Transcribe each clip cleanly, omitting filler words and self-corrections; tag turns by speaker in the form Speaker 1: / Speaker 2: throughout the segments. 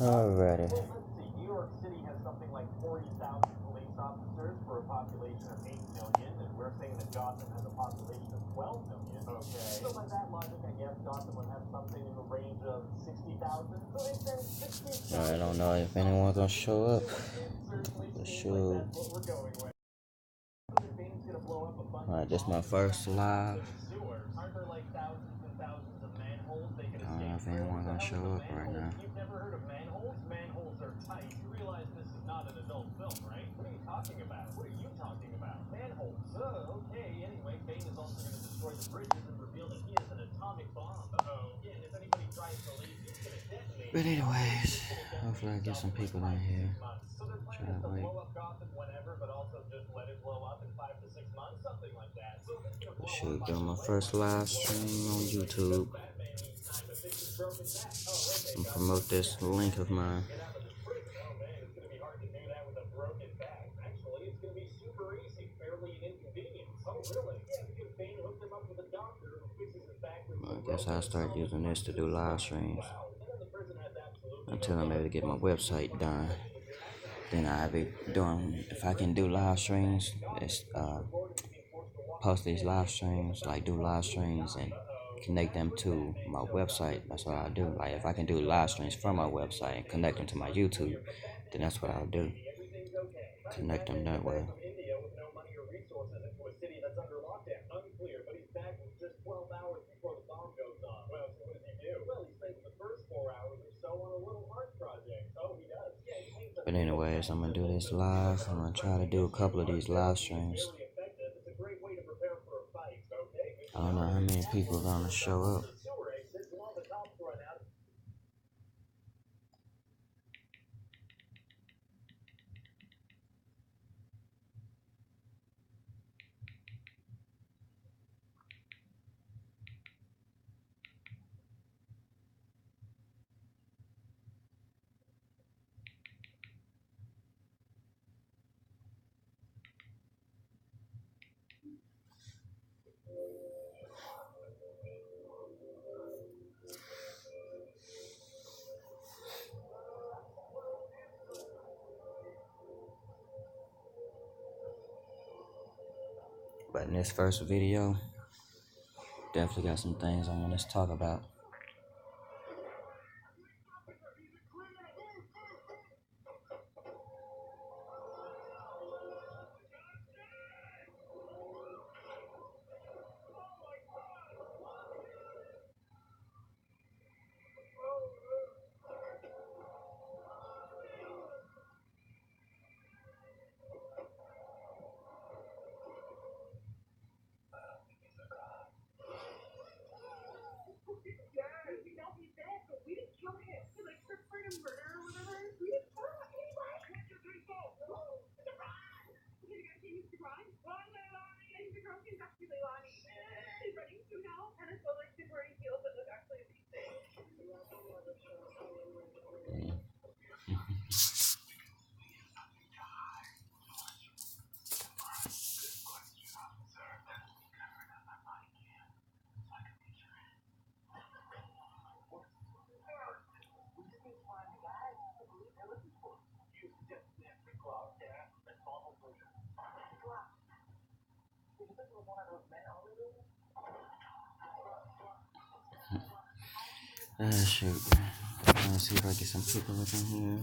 Speaker 1: Alrighty.
Speaker 2: New York City has something like 40,000 police officers for a population of 8 million, and we're saying that Gotham has a population of 12 million. Okay. So by that logic, I guess Gotham would have something in the range of 60,000. So they send 60,000.
Speaker 1: I don't know if anyone's gonna show up. Sure. Alright, this is my first live. I don't know if anyone's gonna show up right now.
Speaker 2: You've never heard of manholes? Manholes are tight. You realize this is not an adult film, right? What are you talking about? What are you talking about? Manholes. Okay. Anyway, Bane is also going to destroy the bridges and reveal that he is an atomic bomb. Uh-oh. Yeah, and if anybody tries to leave, he's going to detonate.
Speaker 1: But anyways, hopefully I get some people in here.
Speaker 2: So their plan is to blow up Gotham whenever, but also just let it blow up in 5 to 6 months, something like that. So
Speaker 1: Should go my first live stream on YouTube. And promote this link of mine. I guess I'll start using this to do live streams until I'm able to get my website done. Then I'll be doing, if I can do live streams, it's post these live streams, like do live streams and connect them to my website. That's what I'll do. Like if I can do live streams from my website and connect them to my YouTube, then that's what I'll do. Connect them that way. But anyways, I'm gonna do this live. I'm gonna try to do a couple of these live streams. I don't know how many people are gonna show up. But in this first video, definitely got some things I want to talk about. Shoot. Let's see if I get some people up in here.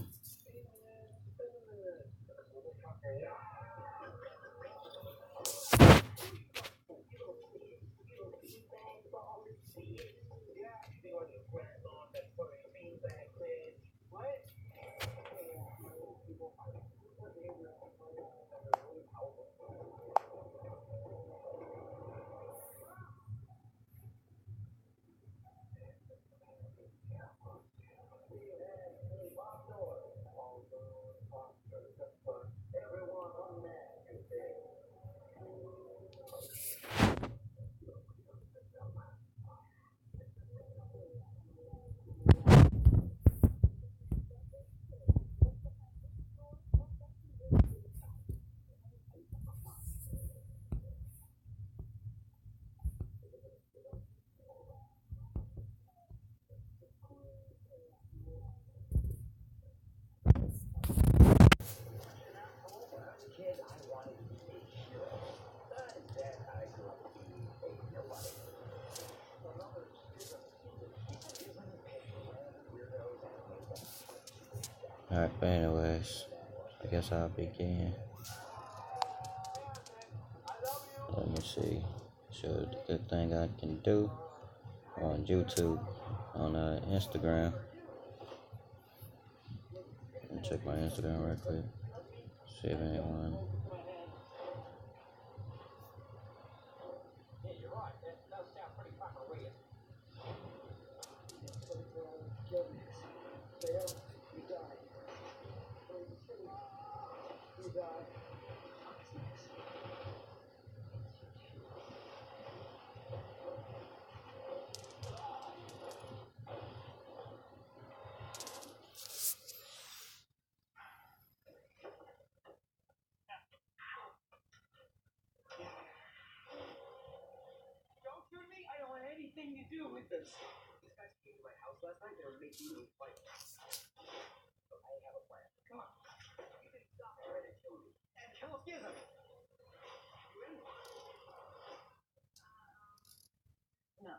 Speaker 1: Alright, but anyways, I guess I'll begin. Let me see. Show the good thing I can do on YouTube, on Instagram. Let me check my Instagram right quick. See if anyone.
Speaker 2: Anything to do with this. These guys came to my house last night. They were making me fight. So I have a plan. Come on. You can stop trying to kill me. And kill Schism. You in? No.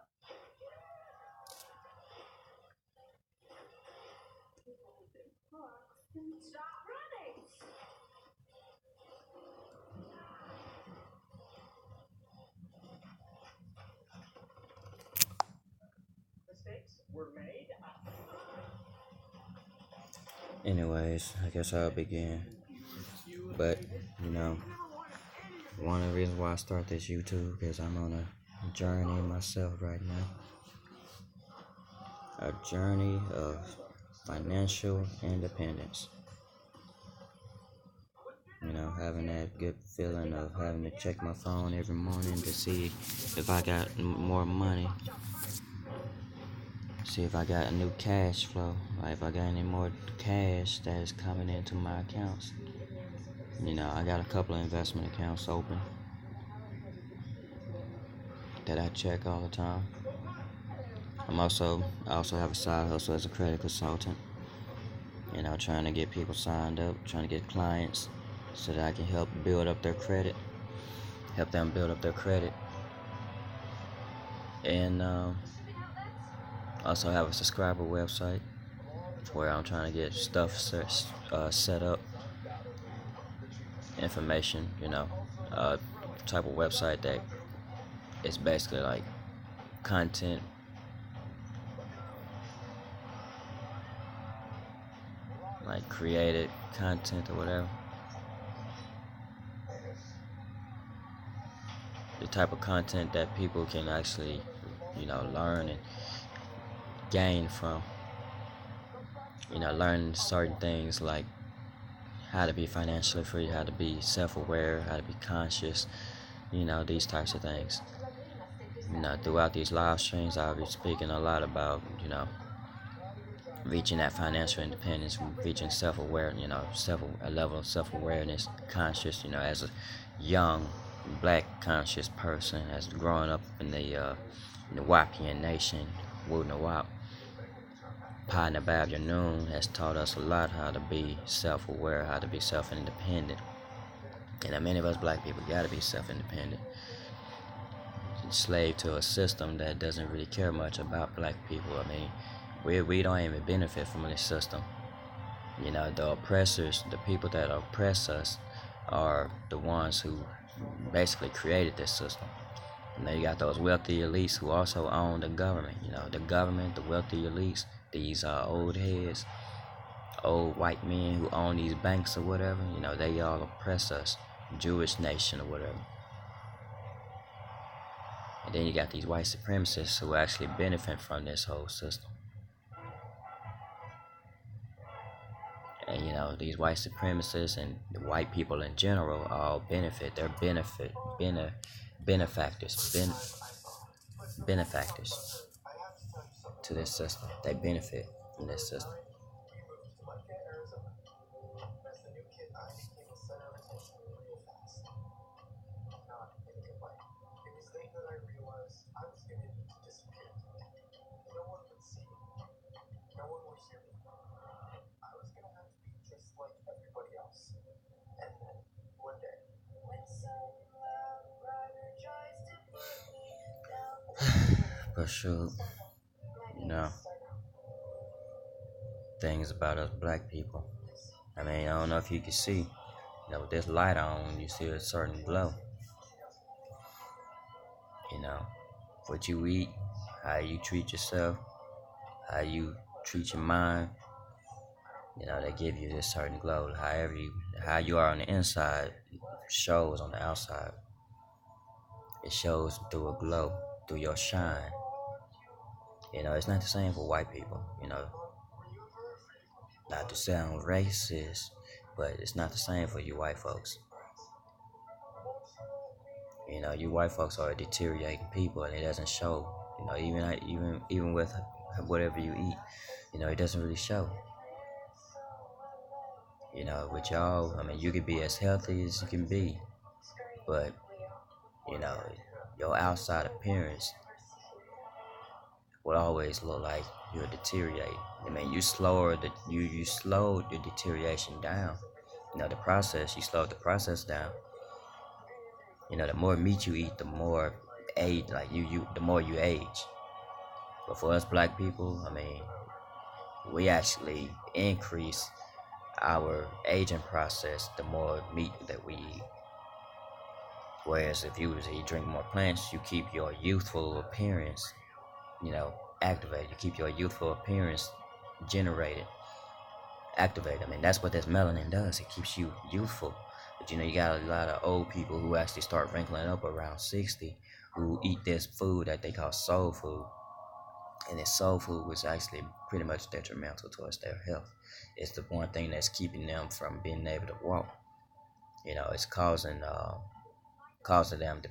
Speaker 2: Stop running! Mistakes were made.
Speaker 1: Anyways, I guess I'll begin. But, one of the reasons why I start this YouTube is I'm on a journey myself right now. A journey of financial independence. Having that good feeling of having to check my phone every morning to see if I got more money. See if I got a new cash flow, like if I got any more cash that is coming into my accounts. I got a couple of investment accounts open that I check all the time. I also have a side hustle as a credit consultant. Trying to get people signed up, trying to get clients so that I can help them build up their credit. And also have a subscriber website where I'm trying to get stuff set up, information, type of website that is basically like content, like created content or whatever. The type of content that people can actually, learn and gain from. Learn certain things like how to be financially free, how to be self-aware, how to be conscious, these types of things. Throughout these live streams, I'll be speaking a lot about, reaching that financial independence, reaching self-aware, a level of self-awareness, conscious, as a young black conscious person, as growing up in the Wapian nation, Wu Nawap. Pa Nabab Yanun has taught us a lot how to be self-aware, how to be self-independent. And many of us black people got to be self-independent. Slave to a system that doesn't really care much about black people. We don't even benefit from this system. The oppressors, the people that oppress us, are the ones who basically created this system. You got those wealthy elites who also own the government. The government, the wealthy elites, these old heads, old white men who own these banks or whatever, they all oppress us, Jewish nation or whatever. And then you got these white supremacists who actually benefit from this whole system. And these white supremacists and the white people in general all benefit. They're benefactors to this system. They benefit from this system. But sure, things about us black people. I mean, I don't know if you can see. With this light on, you see a certain glow. What you eat, how you treat yourself, how you treat your mind. They give you this certain glow. How you are on the inside shows on the outside. It shows through a glow, through your shine. It's not the same for white people. Not to sound racist, but it's not the same for you white folks. You white folks are deteriorating people, and it doesn't show. Even with whatever you eat, it doesn't really show. With y'all, I mean, you could be as healthy as you can be, but your outside appearance will always look like you're deteriorating. I mean, you slowed the deterioration down. The process, you slowed the process down. The more meat you eat, the more the more you age. But for us black people, I mean, we actually increase our aging process the more meat that we eat. Whereas if you drink more plants, you keep your youthful appearance, activated. You keep your youthful appearance generated, activated. I mean, that's what this melanin does. It keeps you youthful. But you got a lot of old people who actually start wrinkling up around 60 who eat this food that they call soul food. And this soul food was actually pretty much detrimental towards their health. It's the one thing that's keeping them from being able to walk. It's causing them to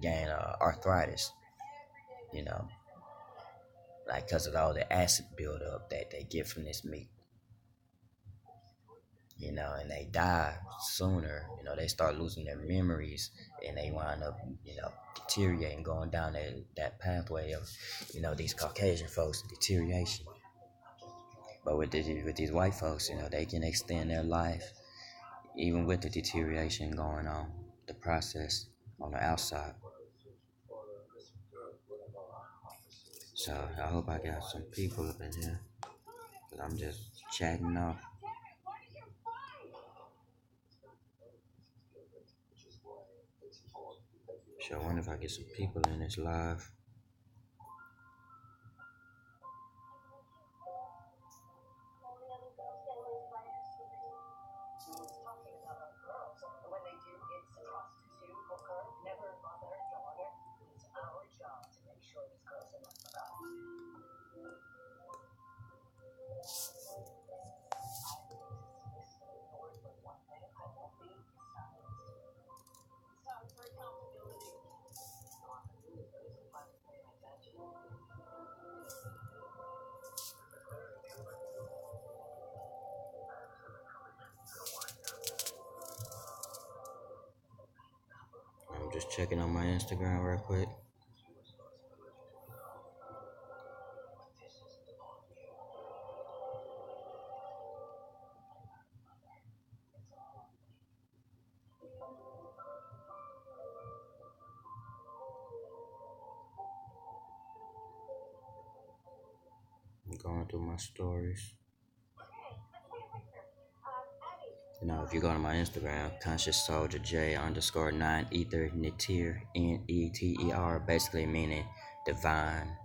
Speaker 1: gain arthritis. Like because of all the acid buildup that they get from this meat. And they die sooner. They start losing their memories, and they wind up, deteriorating, going down that pathway of, these Caucasian folks' deterioration. But with these white folks, they can extend their life, even with the deterioration going on, the process on the outside. So I hope I got some people up in here, because I'm just chatting off. So I wonder if I get some people in this live. I'm just checking on my Instagram real quick. I'm going through my stories. If you go to my Instagram, Conscious Soldier J _9 Ether Neter, Neter, basically meaning divine,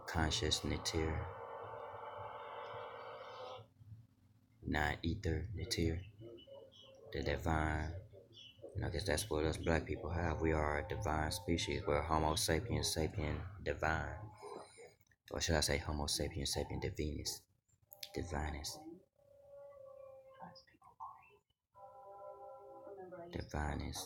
Speaker 1: conscious Neter. 9 Ether Neter, the divine. I guess that's what us black people have. We are a divine species. We're Homo sapiens sapien divine. Or should I say Homo sapiens sapien divinus? Divinus. Divinus.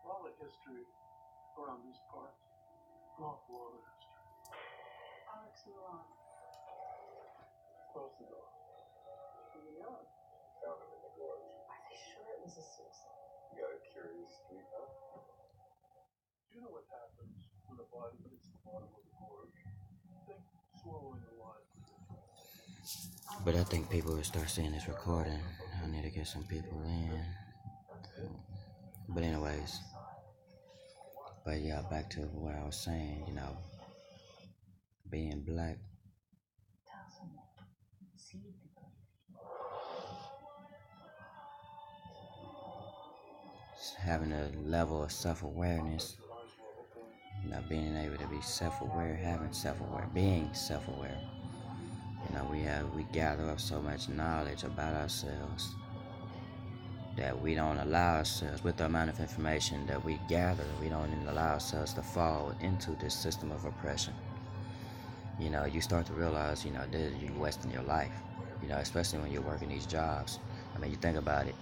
Speaker 2: A lot of history around these parts. An awful lot of history. Alex Milan. Close the door. Yeah. Found him in the gorge. Are they sure it was a suicide? You got a curious street, huh? Do you know what happens when a body hits the bottom of the gorge? Think swallowing the line.
Speaker 1: But I think people will start seeing this recording. I need to get some people in. But anyways, But yeah, back to what I was saying, being black, having a level of self-awareness, being able to be self-aware, having self-aware, being self-aware. We gather up so much knowledge about ourselves that we don't allow ourselves, with the amount of information that we gather, we don't even allow ourselves to fall into this system of oppression. You start to realize, that you're wasting your life, especially when you're working these jobs. I mean, you think about it.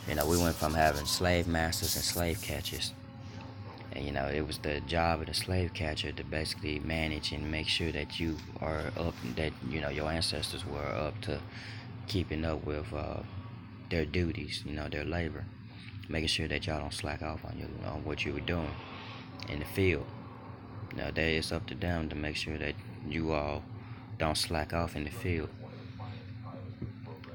Speaker 1: We went from having slave masters and slave catchers. And, it was the job of the slave catcher to basically manage and make sure that you are up, that, your ancestors were up to keeping up with their duties, their labor, making sure that y'all don't slack off on what you were doing in the field. Nowadays it's up to them to make sure that you all don't slack off in the field.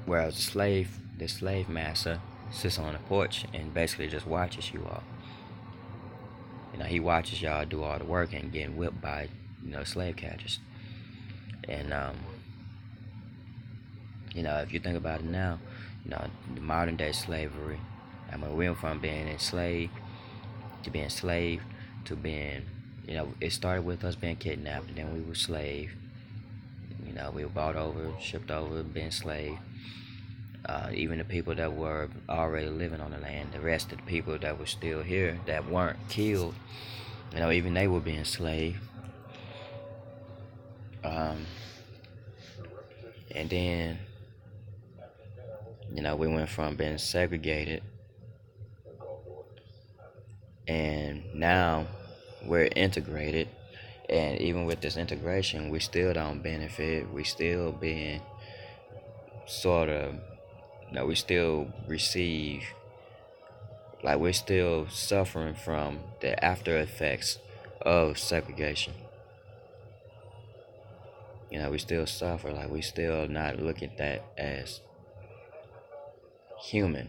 Speaker 1: Whereas the slave master sits on the porch and basically just watches you all. He watches y'all do all the work and getting whipped by, slave catchers. And if you think about it now, the modern day slavery, I mean, we went from being enslaved to being slave to being, it started with us being kidnapped, and then we were slave. We were bought over, shipped over, being slave. Even the people that were already living on the land, the rest of the people that were still here that weren't killed, even they were being slave. And then, we went from being segregated, and now we're integrated. And even with this integration, we still don't benefit. We still being sort of, we still receive, like we're still suffering from the after effects of segregation. We still suffer, like we still not look at that as human.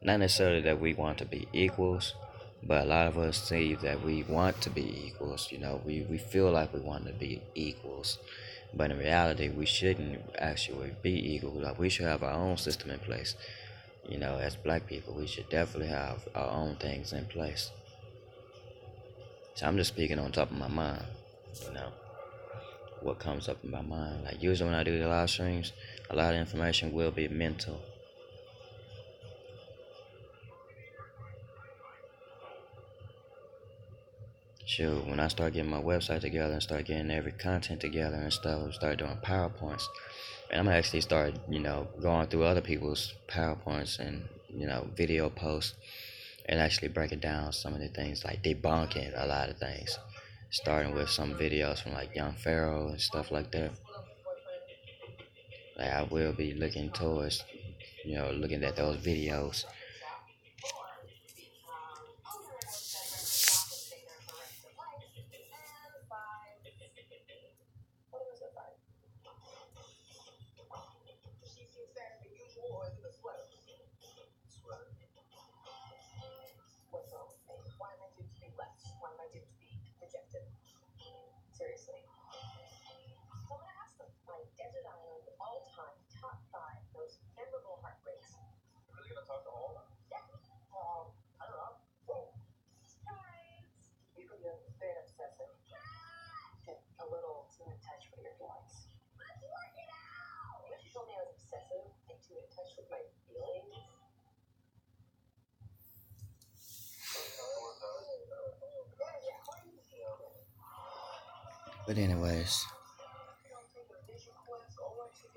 Speaker 1: Not necessarily that we want to be equals, but a lot of us say that we want to be equals. We feel like we want to be equals, but in reality, we shouldn't actually be equal. Like we should have our own system in place. As black people, we should definitely have our own things in place. So I'm just speaking on top of my mind, what comes up in my mind. Like usually when I do the live streams, a lot of information will be mental. Shoot, when I start getting my website together and start getting every content together and stuff, start doing PowerPoints. And I'm gonna actually start, going through other people's PowerPoints and, video posts and actually breaking down some of the things, like debunking a lot of things. Starting with some videos from like Young Pharaoh and stuff like that. Like I will be looking towards, looking at those videos. But anyways,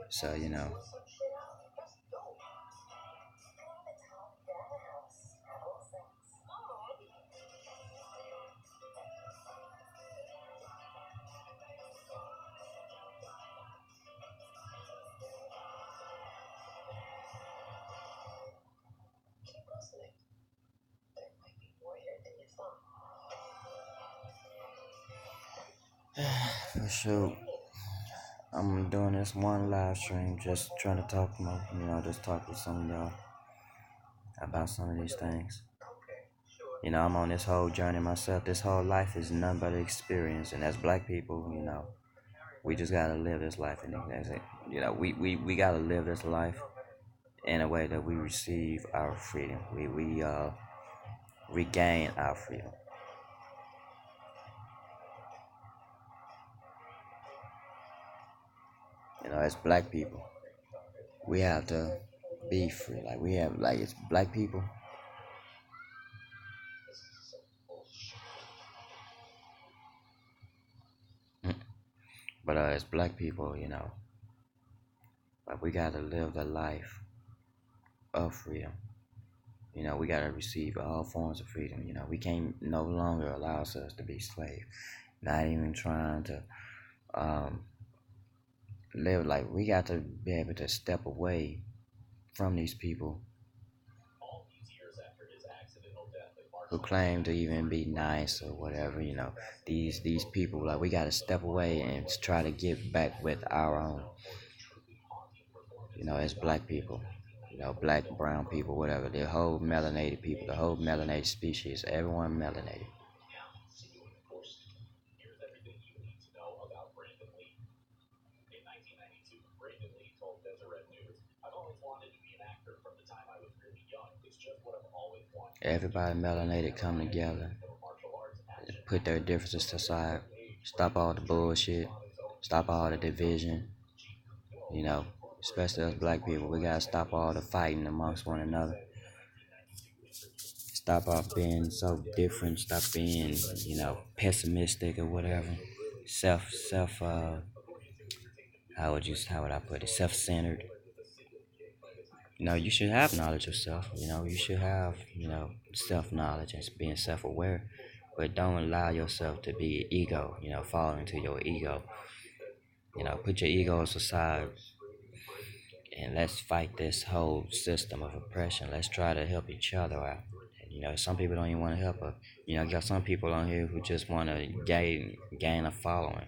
Speaker 1: so for sure, I'm doing this one live stream, just trying to talk just talk with some of y'all about some of these things. I'm on this whole journey myself. This whole life is none but an experience, and as black people, we just gotta live this life, and that's it. We gotta live this life in a way that we receive our freedom. We regain our freedom. As black people, we have to be free. Like we have, like it's black people. But as black people, like we gotta live the life of freedom. We gotta receive all forms of freedom. We can't no longer allow ourselves to be slaves. Not even trying to um, live like we got to be able to step away from these people who claim to even be nice or whatever. These people, like we got to step away and try to get back with our own. As black people. Black, brown people, whatever. The whole melanated people, the whole melanated species, everyone melanated. Everybody melanated come together, put their differences aside, stop all the bullshit, stop all the division, especially us black people. We gotta stop all the fighting amongst one another. Stop off being so different, stop being, pessimistic or whatever. Self how would I put it? Self-centered. You should have knowledge of self. You should have, self-knowledge and being self-aware. But don't allow yourself to be ego, fall into your ego. Put your egos aside and let's fight this whole system of oppression. Let's try to help each other out. And, some people don't even want to help us. You got some people on here who just want to gain a following,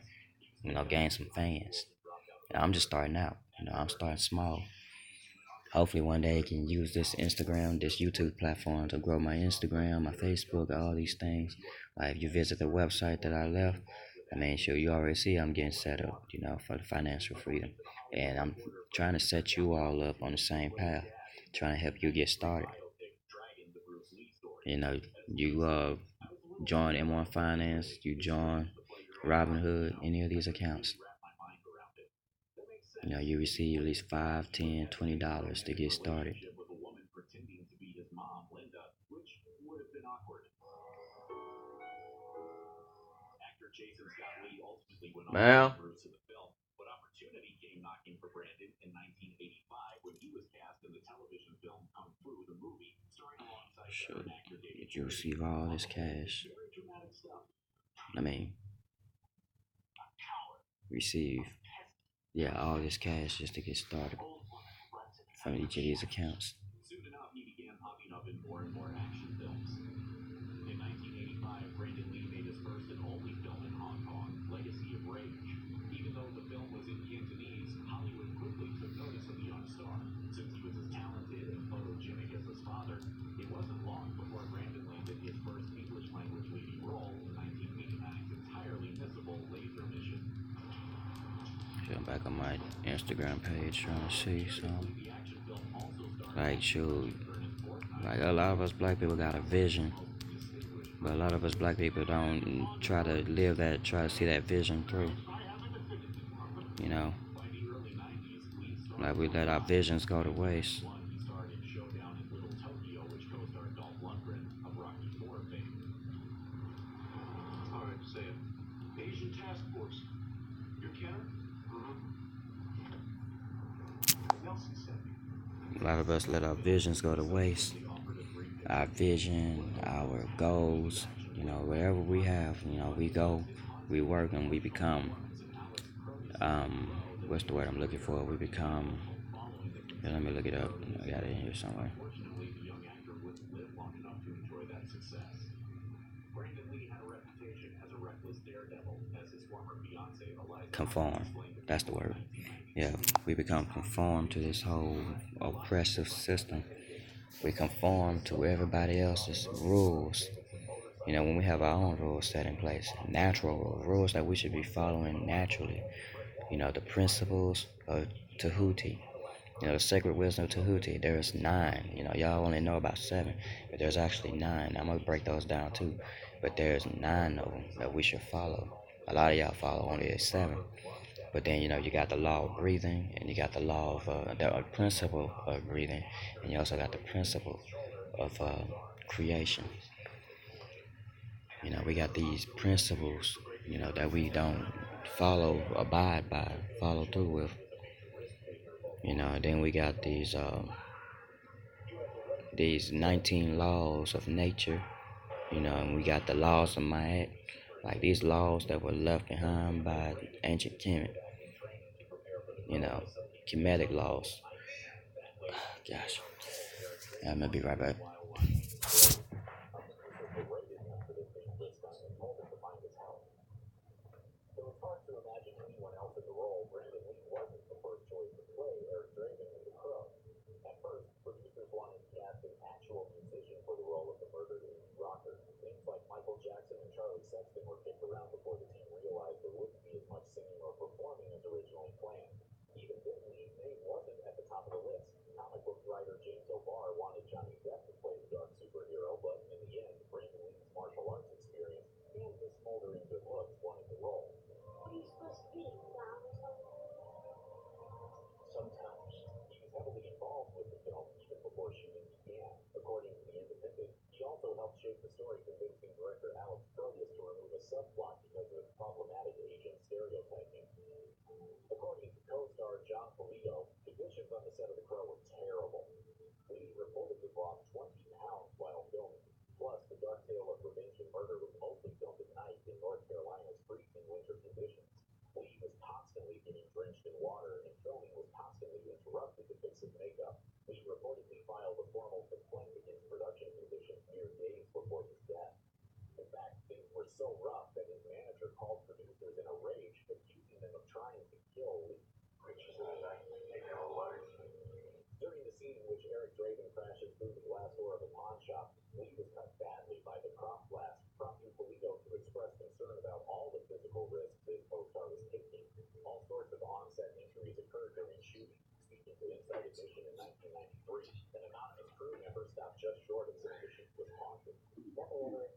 Speaker 1: gain some fans. I'm just starting out. I'm starting small. Hopefully one day I can use this Instagram, this YouTube platform to grow my Instagram, my Facebook, all these things. Like if you visit the website that I left, sure you already see I'm getting set up, for the financial freedom. And I'm trying to set you all up on the same path, trying to help you get started. You join M1 Finance, you join Robinhood, any of these accounts. You receive at least $5, $10, $20 to get started. Well, should did you receive all this cash? I mean, receive, yeah, all this cash just to get started from each of these accounts. I'm back on my Instagram page trying to see some. Like, shoot, like a lot of us black people got a vision, but a lot of us black people don't try to live that, try to see that vision through. Like we let our visions go to waste. A lot of us let our visions go to waste. Our vision, our goals, wherever we have, we go, we work, and we become, what's the word I'm looking for? We become, let me look it up. I got it in here somewhere. Conform. That's the word. Yeah, we become conformed to this whole oppressive system. We conform to everybody else's rules. You know, when we have our own rules set in place, natural rules that we should be following naturally. You know, the principles of Tahuti. You know, the sacred wisdom of Tahuti. There's 9. You know, y'all only know about 7, but there's actually 9. I'm gonna break those down too. But there's 9 of them that we should follow. A lot of y'all follow only the 7. But then you got the law of breathing, and you got the law of the principle of breathing, and you also got the principle of creation. You know, we got these principles, that we don't abide by, follow through with. You know, and then we got these 19 laws of nature. You know, and we got the laws of Ma'at, like these laws that were left behind by ancient Kemet. You know, Kemetic laws. Gosh, yeah, I'm gonna be right back.
Speaker 2: So it's hard to imagine anyone else in the role. Brandon Lee wasn't the first choice to play Eric Draven in The Crow. At first, producers wanted to cast an actual musician for the role of the murdered indie rocker. Names like Michael Jackson and Charlie Sexton were kicked around before the team realized there wouldn't be as much singing or performing as originally planned. Even then, Lee's name wasn't at the top of the list. Comic book writer James O'Barr wanted Johnny Depp to play the dark superhero, but in the end, Brandon Lee's martial arts experience and his smoldering good looks wanted the role. Sometimes. He was heavily involved with the film even before shooting began, according to The Independent. He also helped shape the story, convincing director Alex Proyas to remove a subplot because of problematic Asian stereotyping. According to co-star John Polito, conditions on the set of The Crow were terrible. Lee reportedly lost 20 pounds while filming. Plus, The Dark Tale of Revenge and Murder was mostly filmed at night in North Carolina's freezing winter conditions. Lee was constantly getting drenched in water, and filming was constantly interrupted to fix his makeup. Lee reportedly filed a formal complaint against production conditions mere days before his death. In fact, things were so rough that his manager called producers in a rage, accusing them of trying to kill Lee. During the scene in which Eric Draven crashes through the glass door of a pawn shop, Lee was cut badly by the prop blast, prompting Polito to express concern about all the physical risks his co-star was taking. All sorts of on-set injuries occurred during shooting. Speaking to Inside Edition in 1993, an anonymous crew member stopped just short of saying the shoot was haunted. Nothing ever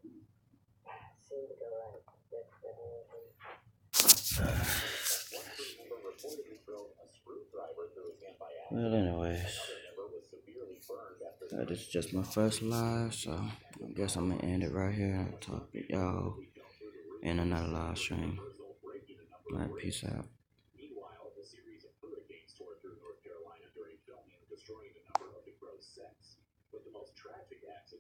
Speaker 2: seemed to go right. One crew member reportedly drove a screwdriver through his hand by accident.
Speaker 1: Well, anyways,
Speaker 2: Another member was severely burned after
Speaker 1: this is just my first live, so I guess I'm gonna end it right here and talk to y'all in another live stream. Alright, peace out.
Speaker 2: Meanwhile, the series of hurricanes tore through North Carolina during filming, destroying a number of The Crow's sets. But the most tragic accident